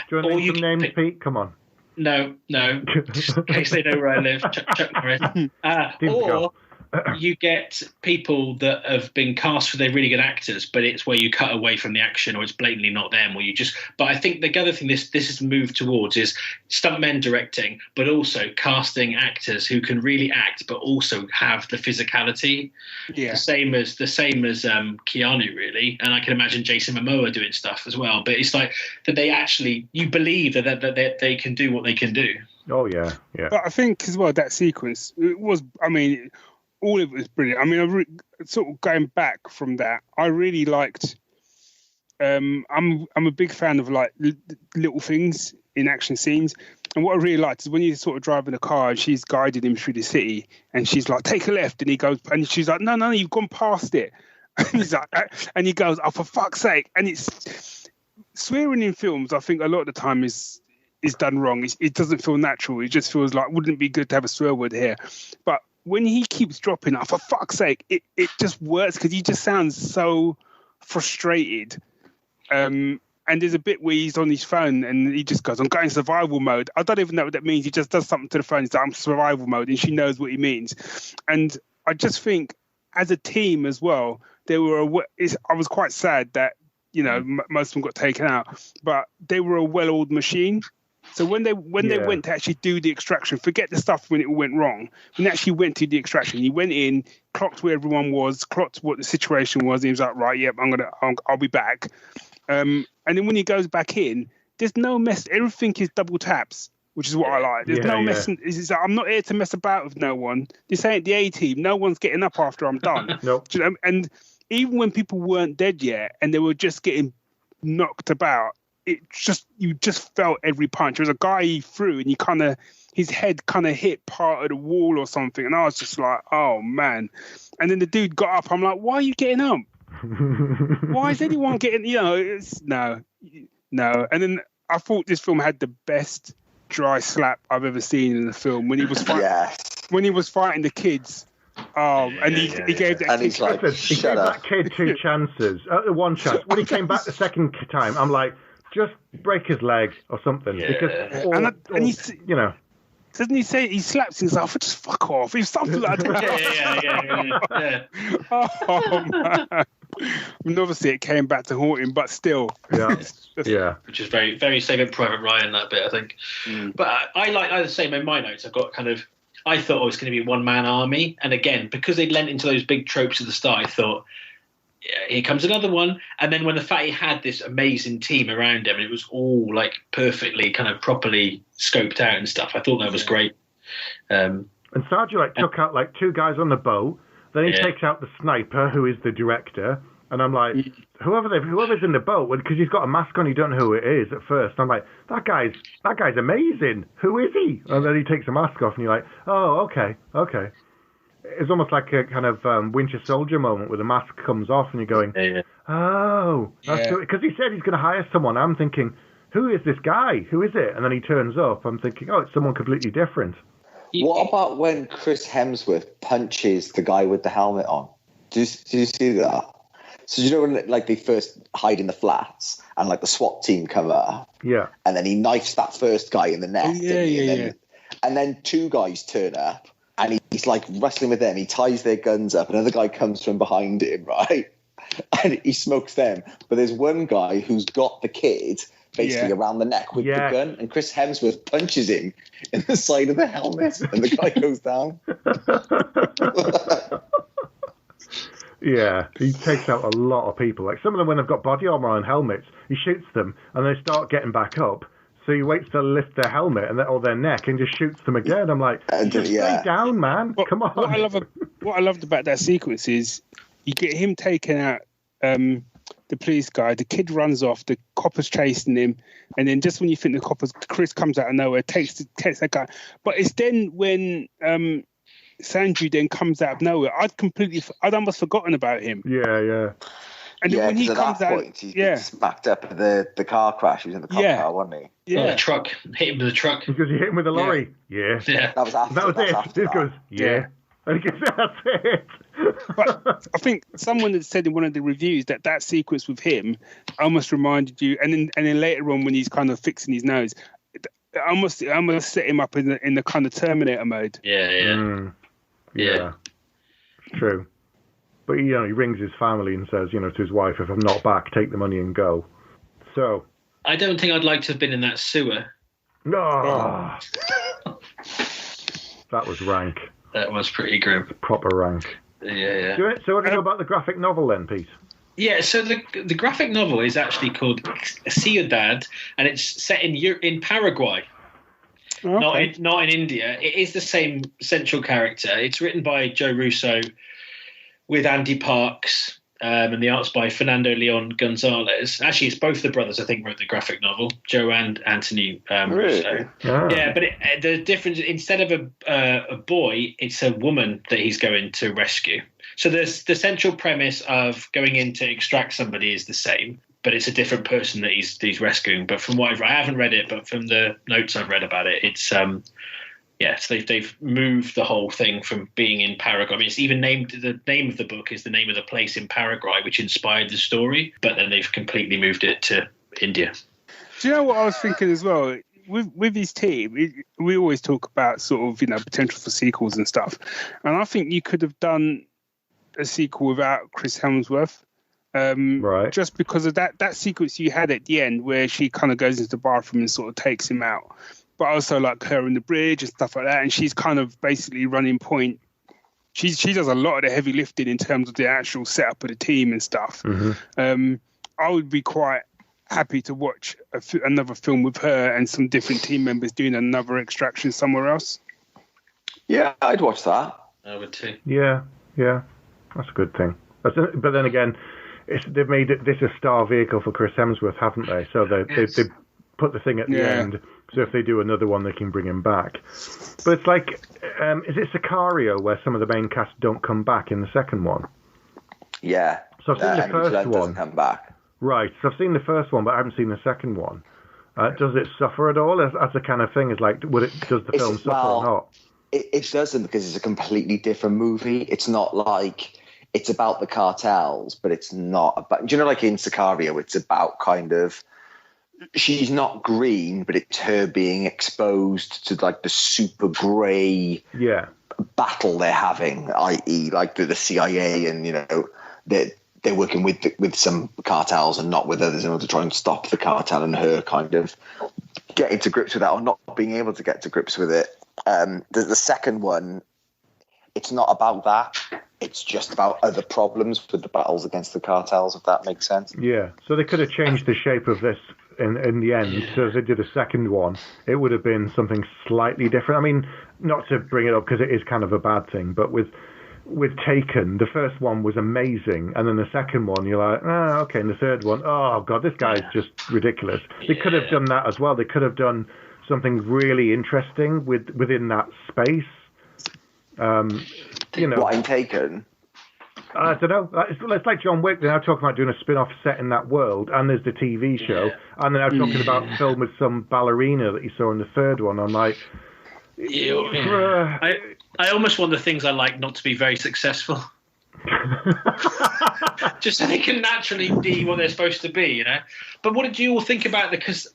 you want to name some names, Pete? Come on. No, just in case they know where I live. Chuck Norris. You get people that have been cast for they're really good actors, but it's where you cut away from the action, or it's blatantly not them, or you just. But I think the other thing this has moved towards is stuntmen directing, but also casting actors who can really act, but also have the physicality. Yeah. The same as Keanu, really, and I can imagine Jason Momoa doing stuff as well. But it's like that they actually you believe that they can do what they can do. Oh yeah. But I think as well that sequence it was. I mean. All of it was brilliant. I mean, sort of going back from that, I really liked. I'm a big fan of like little things in action scenes, and what I really liked is when he's sort of driving a car and she's guiding him through the city, and she's like, "Take a left," and he goes, and she's like, "No, you've gone past it," and he's like, and he goes, "Oh, for fuck's sake!" And it's swearing in films. I think a lot of the time is done wrong. It doesn't feel natural. It just feels like, wouldn't it be good to have a swear word here? But when he keeps dropping, for fuck's sake, it just works because he just sounds so frustrated. And there's a bit where he's on his phone and he just goes, "I'm going survival mode." I don't even know what that means. He just does something to the phone. He's like, "I'm survival mode," and she knows what he means. And I just think, as a team as well, I was quite sad that most of them got taken out, but they were a well-oiled machine. So when they went to actually do the extraction, forget the stuff when it went wrong. When they actually went to the extraction, he went in, clocked where everyone was, clocked what the situation was. He was like, "Right, yep, I'll be back." And then when he goes back in, there's no mess. Everything is double taps, which is what I like. There's no messing. It's like, I'm not here to mess about with no one. This ain't the A team. No one's getting up after I'm done. Nope. And even when people weren't dead yet and they were just getting knocked about, you just felt every punch. There was a guy he threw and his head kind of hit part of the wall or something. And I was just like, oh man. And then the dude got up. I'm like, why are you getting up? Why is anyone getting, no. And then I thought this film had the best dry slap I've ever seen in a film when he was fighting, when he was fighting the kids. And he gave that. And he's like, he gave that kid 2 chances, 1 chance. When he came back the second time, I'm like, just break his leg or something, because you know. Doesn't he say he slaps himself? Just fuck off. He's something like that. Yeah. Oh man. And obviously it came back to haunt him, but still. Yeah. Which is very, very Saving Private Ryan, that bit, I think. But I like the same in my notes. I've got I thought it was going to be a one-man army. And again, because they lent into those big tropes at the start, I thought, here comes another one. And then when the fact he had this amazing team around him, and it was all like perfectly kind of properly scoped out and stuff, I thought that was great. And Sarge took out 2 guys on the boat. Then he takes out the sniper, who is the director. And I'm like, whoever's in the boat, because he's got a mask on, you don't know who it is at first. I'm like, that guy's amazing. Who is he? And then he takes the mask off, and you're like, oh, okay. It's almost like a kind of Winter Soldier moment where the mask comes off, and you're going, oh, that's because he said he's going to hire someone. I'm thinking, who is this guy? Who is it? And then he turns up. I'm thinking, oh, it's someone completely different. What about when Chris Hemsworth punches the guy with the helmet on? Do you see that? So you know when they first hide in the flats and the SWAT team come up? Yeah. And then he knifes that first guy in the neck. And then 2 guys turn up and he's wrestling with them. He ties their guns up. Another guy comes from behind him, right? And he smokes them. But there's one guy who's got the kid basically around the neck with the gun, and Chris Hemsworth punches him in the side of the helmet, and the guy goes down. Yeah, he takes out a lot of people. Some of them, when they've got body armor and helmets, he shoots them, and they start getting back up. So he waits to lift their helmet or their neck and just shoots them again. I'm like, just stay down, man. Come on. What I loved about that sequence is you get him taking out the police guy, the kid runs off, the copper's chasing him, and then just when you think Chris comes out of nowhere, takes that guy. But it's then when Sanju then comes out of nowhere, I'd almost forgotten about him. Yeah. And then when he comes out, he's smacked up at the car crash. He was in the car, wasn't he? Yeah, the truck. Hit him with the truck. Because he hit him with a lorry. Yeah. That was after. That was it. This goes, And he goes, that's it. But I think someone had said in one of the reviews that sequence with him almost reminded you, and then later on when he's kind of fixing his nose, it almost set him up in the kind of Terminator mode. Yeah. True. But he rings his family and says, to his wife, if I'm not back, take the money and go. So I don't think I'd like to have been in that sewer. No. That was rank. That was pretty grim. Proper rank. Yeah. So what do you know about the graphic novel then, Pete? Yeah, so the graphic novel is actually called Ciudad, and it's set in Paraguay. Okay. Not in India. It is the same central character. It's written by Joe Russo with Andy Parks, and the art's by Fernando Leon Gonzalez. Actually, it's both the brothers, I think, wrote the graphic novel, Joe and Anthony Russo. Oh. Yeah, but the difference, instead of a boy, it's a woman that he's going to rescue. So the central premise of going in to extract somebody is the same, but it's a different person that he's rescuing. But from what I haven't read it, but from the notes I've read about it, it's so they've moved the whole thing from being in Paraguay. I mean, it's even the name of the book is the name of the place in Paraguay which inspired the story, but then they've completely moved it to India. Do you know what I was thinking as well? With his team, we always talk about sort of potential for sequels and stuff, and I think you could have done a sequel without Chris Hemsworth. Right. Just because of that sequence you had at the end where she kind of goes into the bathroom and sort of takes him out, but also like her in the bridge and stuff like that, and she's kind of basically running point. She does a lot of the heavy lifting in terms of the actual setup of the team and stuff. Mm-hmm. I would be quite happy to watch another film with her and some different team members doing another extraction somewhere else. Yeah, I'd watch that. I would too. Yeah, that's a good thing. But then again, they've made this a star vehicle for Chris Hemsworth, haven't they? So they put the thing at the end. So if they do another one, they can bring him back. But it's like, is it Sicario where some of the main cast don't come back in the second one? Yeah. So I've seen the first one. Doesn't come back. Right. So I've seen the first one, but I haven't seen the second one. Does it suffer at all? As a kind of thing, is like, does the film suffer or not? It doesn't, because it's a completely different movie. It's not like it's about the cartels, but it's not about. Do you know, like in Sicario, it's about kind of. She's not green, but it's her being exposed to like the super grey battle they're having, i.e., like the CIA, and they're working with some cartels and not with others in order to try and stop the cartel, and her kind of getting to grips with that or not being able to get to grips with it. The second one, it's not about that. It's just about other problems with the battles against the cartels, if that makes sense. Yeah. So they could have changed the shape of this in the end. So as they did a second one, it would have been something slightly different. I mean, not to bring it up because it is kind of a bad thing, but with Taken, the first one was amazing, and then the second one, you're like, okay, and the third one, oh god, this guy's just ridiculous. They could have done that as well. They could have done something really interesting within that space. What in Taken? I don't know. It's like John Wick. They're now talking about doing a spin-off set in that world, and there's the TV show, and they're now talking about film with some ballerina that you saw in the third one. I'm like, I almost want the things I like not to be very successful. Just so they can naturally be what they're supposed to be, But what did you all think about it? Because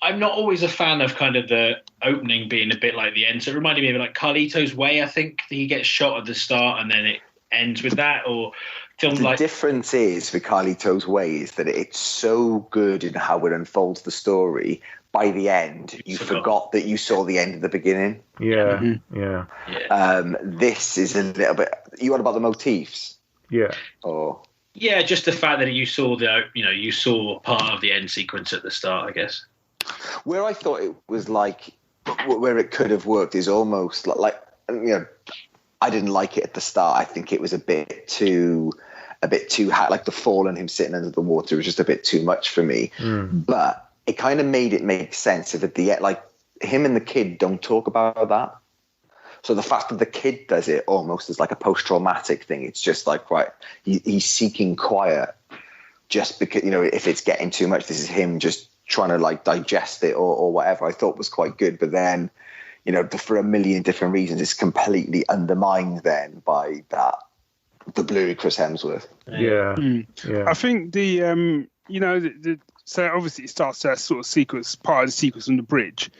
I'm not always a fan of kind of the opening being a bit like the end. So it reminded me of like Carlito's Way, I think. He gets shot at the start and then it ends with that, or films the like... The difference is with Carlito's Way is that it's so good in how it unfolds the story. By the end, you forgot that you saw the end of the beginning. Yeah, Mm-hmm. yeah. This is a little bit... You want about the motifs? Yeah. Or... Yeah, just the fact that you saw you saw part of the end sequence at the start, I guess. Where I thought it was like... Where it could have worked is almost like I didn't like it at the start. I think it was a bit too high, like the fall and him sitting under the water was just a bit too much for me. But it kind of made it make sense if at the end, like him and the kid don't talk about that. So the fact that the kid does it almost as like a post-traumatic thing, it's just like, right, he's seeking quiet just because, if it's getting too much, this is him just trying to like digest it or whatever. I thought was quite good. But then, for a million different reasons, it's completely undermined then by the blurry Chris Hemsworth. Yeah. Yeah. I think so obviously it starts that sort of sequence, part of the sequence on the bridge.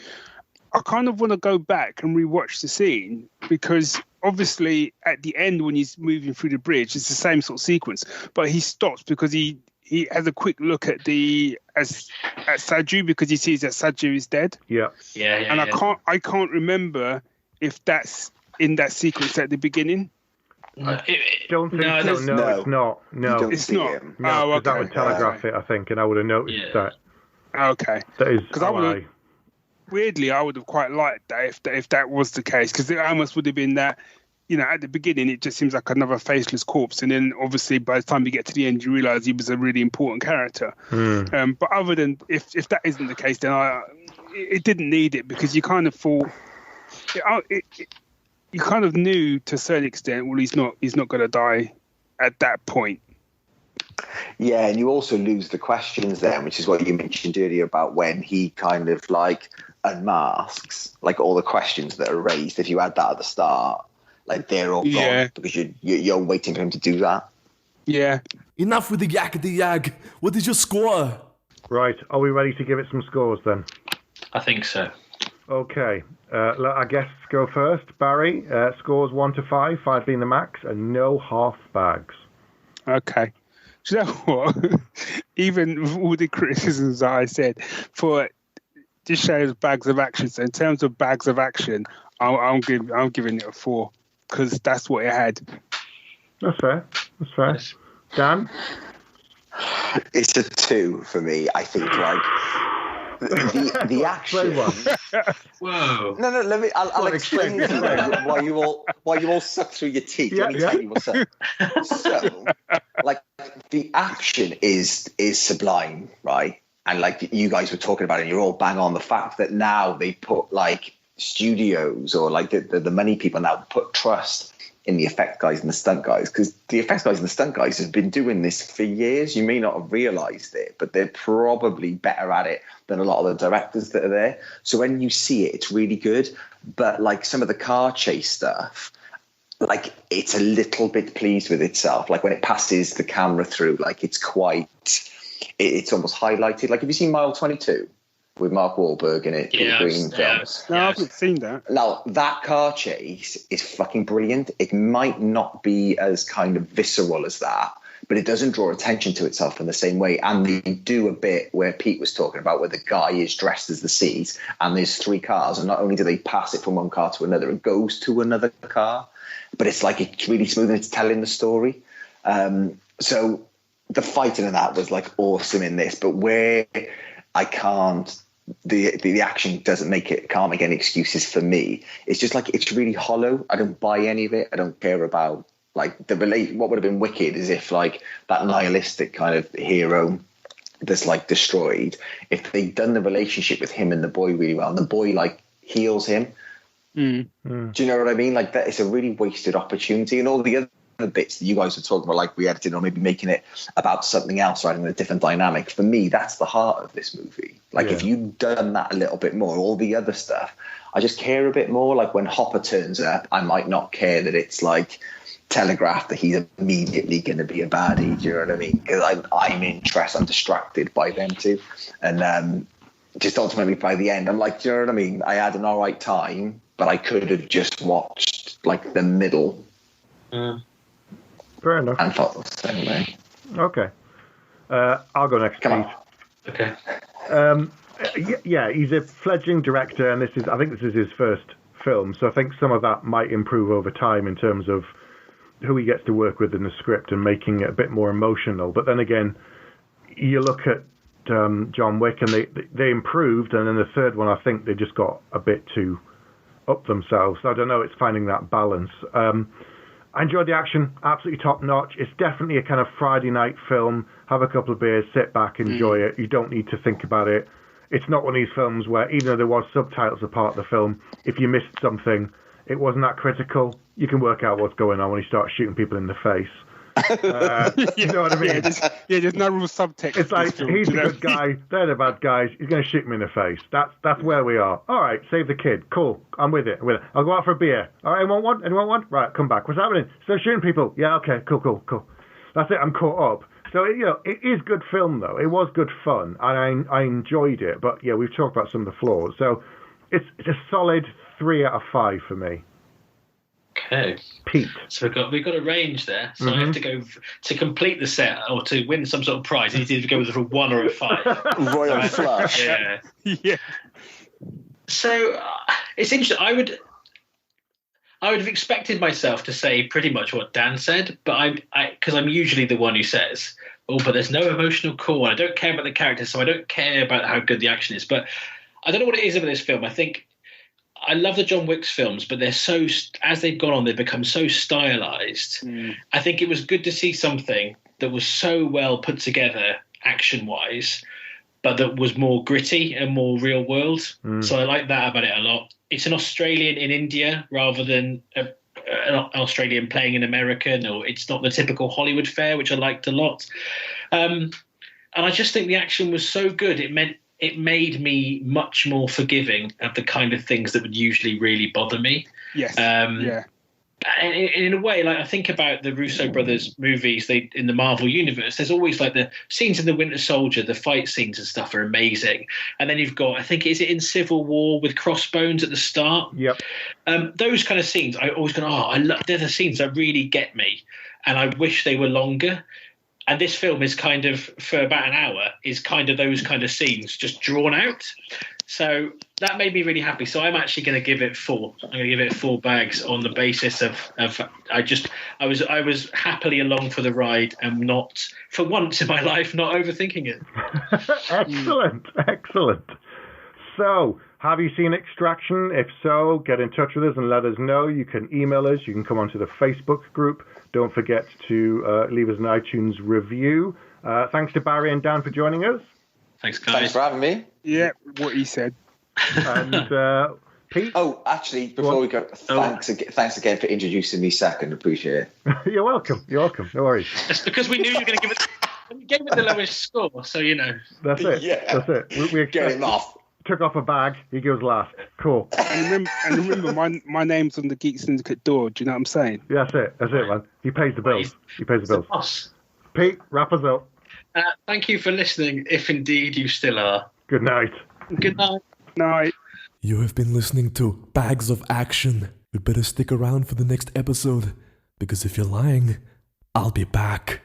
I kind of want to go back and rewatch the scene because obviously at the end when he's moving through the bridge, it's the same sort of sequence, but he stops because he has a quick look at Saju because he sees that Saju is dead. Yeah. Yeah. And I can't remember if that's in that sequence at the beginning. Don't think so. No, it's not. No, it's not. Him. No, that would telegraph it, I think, and I would have noticed that. Okay. That is because weirdly, I would have quite liked that if that was the case, because it almost would have been that, at the beginning, it just seems like another faceless corpse, and then obviously by the time you get to the end, you realise he was a really important character. But other than if that isn't the case, then it didn't need it, because you kind of thought you kind of knew to a certain extent, well, he's not going to die at that point. Yeah, and you also lose the questions then, which is what you mentioned earlier about when he kind of like unmasks, like all the questions that are raised. If you had that at the start, like they're all gone because you're waiting for him to do that. Yeah. Enough with the yak. What is your score? Right, are we ready to give it some scores then? I think so. Okay, I guess go first. Barry, scores 1 to 5, 5 being the max, and no half bags. Okay. Do you know what? Even with all the criticisms that I said, for this show's bags of action, so in terms of bags of action, I'm giving it a 4, because that's what it had. That's fair. Dan? It's a 2 for me. I think like the action. Whoa! No. I'll explain to you why you all suck through your teeth. Let me tell you what's up. So, like the action is sublime, right? And like you guys were talking about it, and you're all bang on the fact that now they put like studios or like the money people now put trust in the effect guys and the stunt guys, because the effects guys and the stunt guys have been doing this for years. You may not have realised it, but they're probably better at it than a lot of the directors that are there. So when you see it, it's really good. But like some of the car chase stuff, like it's a little bit pleased with itself. Like when it passes the camera through, like it's almost highlighted. Like have you seen Mile 22? With Mark Wahlberg in it, Green films. No, I haven't seen that. Now, that car chase is fucking brilliant. It might not be as kind of visceral as that, but it doesn't draw attention to itself in the same way. And they do a bit where Pete was talking about where the guy is dressed as the seat and there's 3 cars, and not only do they pass it from one car to another, it goes to another car, but it's like it's really smooth and it's telling the story. So the fighting in that was like awesome in this, but where I can't, the action can't make any excuses for me. It's just like, it's really hollow. I don't buy any of it. I don't care about like what would have been wicked is if like that nihilistic kind of hero that's like destroyed, if they'd done the relationship with him and the boy really well, and the boy like heals him. Do you know what I mean? Like that, it's a really wasted opportunity, and all the other bits that you guys were talking about, like re-editing or maybe making it about something else, or adding a different dynamic. For me, that's the heart of this movie. Like if you'd done that a little bit more, all the other stuff, I just care a bit more. Like when Hopper turns up, I might not care that it's like telegraphed that he's immediately going to be a baddie. Do you know what I mean? Because I'm interested, I'm distracted by them too, and just ultimately by the end, I'm like, do you know what I mean? I had an all right time, but I could have just watched like the middle. Fair enough. And felt the same way. Okay. I'll go next. Come on. Okay. Yeah, he's a fledgling director, and I think this is his first film, so I think some of that might improve over time in terms of who he gets to work with in the script and making it a bit more emotional. But then again, you look at John Wick, and they improved, and then the third one, I think they just got a bit too up themselves. So I don't know, it's finding that balance. I enjoyed the action, absolutely top notch. It's definitely a kind of Friday night film. Have a couple of beers, sit back, enjoy it. You don't need to think about it. It's not one of these films where, even though there was subtitles as part of the film, if you missed something, it wasn't that critical. You can work out what's going on when you start shooting people in the face. You know what I mean? There's no real subtext. It's like, he's the good guy, they're the bad guys, he's going to shoot him in the face. That's where we are. All right, save the kid. Cool, I'm with it. I'll go out for a beer. All right, anyone want? Right, come back. What's happening? Still shooting people? Yeah, okay, cool. That's it, I'm caught up. So, it is good film, though. It was good fun, and I enjoyed it. But, yeah, we've talked about some of the flaws. So, it's a solid 3 out of 5 for me. Okay. Pete. So we've got a range there. So I have to go to complete the set or to win some sort of prize. I need to either go with a 1 or a 5. Royal flush. Yeah. So it's interesting. I would have expected myself to say pretty much what Dan said, but because I'm usually the one who says, "Oh, but there's no emotional core. I don't care about the characters, so I don't care about how good the action is." But I don't know what it is about this film. I think I love the John Wick's films, but they're so, as they've gone on, they've become so stylized. I think it was good to see something that was so well put together action-wise, but that was more gritty and more real world. So I like that about it a lot. It's an Australian in India rather than an Australian playing an American, or it's not the typical Hollywood fare, which I liked a lot. And I just think the action was so good. It made me much more forgiving of the kind of things that would usually really bother me. Yes. And in a way, like I think about the Russo brothers movies, in the Marvel universe, there's always like the scenes in the Winter Soldier, the fight scenes and stuff are amazing. And then you've got, I think, is it in Civil War with Crossbones at the start? Yep. Those kind of scenes, I always go, they're the scenes that really get me. And I wish they were longer. And this film is kind of, for about an hour, is kind of those kind of scenes just drawn out. So that made me really happy. So I'm actually going to give it 4. I'm going to give it 4 bags on the basis of I was happily along for the ride and not, for once in my life, not overthinking it. Excellent. So, have you seen Extraction? If so, get in touch with us and let us know. You can email us. You can come onto the Facebook group. Don't forget to leave us an iTunes review. Thanks to Barry and Dan for joining us. Thanks, guys. Thanks for having me. Yeah, what he said. And Pete? Oh, actually, before we go, thanks again for introducing me second. Appreciate it. You're welcome. You're welcome. No worries. It's because we knew you were going to give it. We gave it the lowest score, so you know. That's it. Yeah. That's it. We Get him off. Took off a bag. He goes last. Cool. And remember, my name's on the Geek Syndicate door. Do you know what I'm saying? Yeah, that's it, man. He pays the bills. He pays the bills. Boss. Pete, wrap us up. Thank you for listening, if indeed you still are. Good night. Good night. Night. You have been listening to Bags of Action. You better stick around for the next episode, because if you're lying, I'll be back.